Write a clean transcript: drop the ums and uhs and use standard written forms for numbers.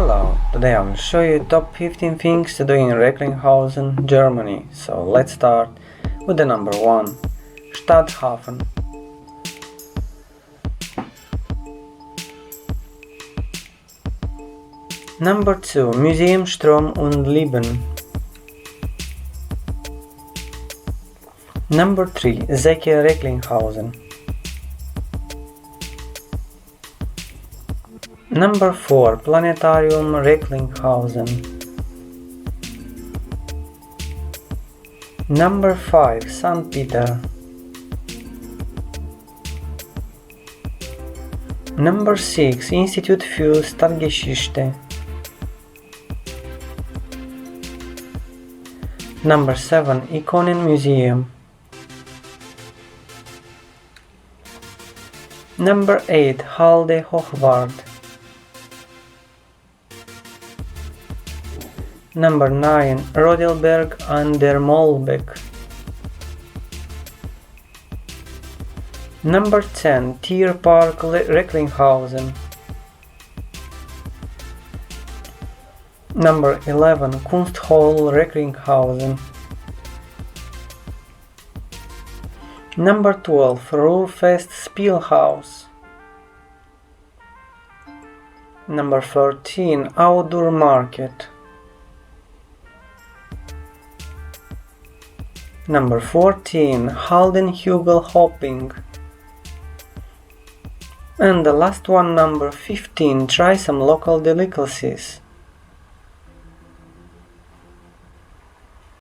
Hello, today I will show you top 15 things to do in Recklinghausen, Germany. So let's start with the number 1, Stadthafen. Number 2, Museum Strom und Leben. Number 3, Zeche Recklinghausen. Number 4, Planetarium Recklinghausen. Number 5, St. Peter. Number 6, Institut für Stadtgeschichte. Number 7, Ikonenmuseum. Number 8, Halde Hoheward. Number 9, Rodelberg an der Mollbeck. Number 10, Tierpark Recklinghausen. Number 11, Kunsthall Recklinghausen. Number 12, Ruhrfest Spielhaus. Number 13, Outdoor Market. Number 14, Halden Hügel Hopping. And the last one, number 15, try some local delicacies.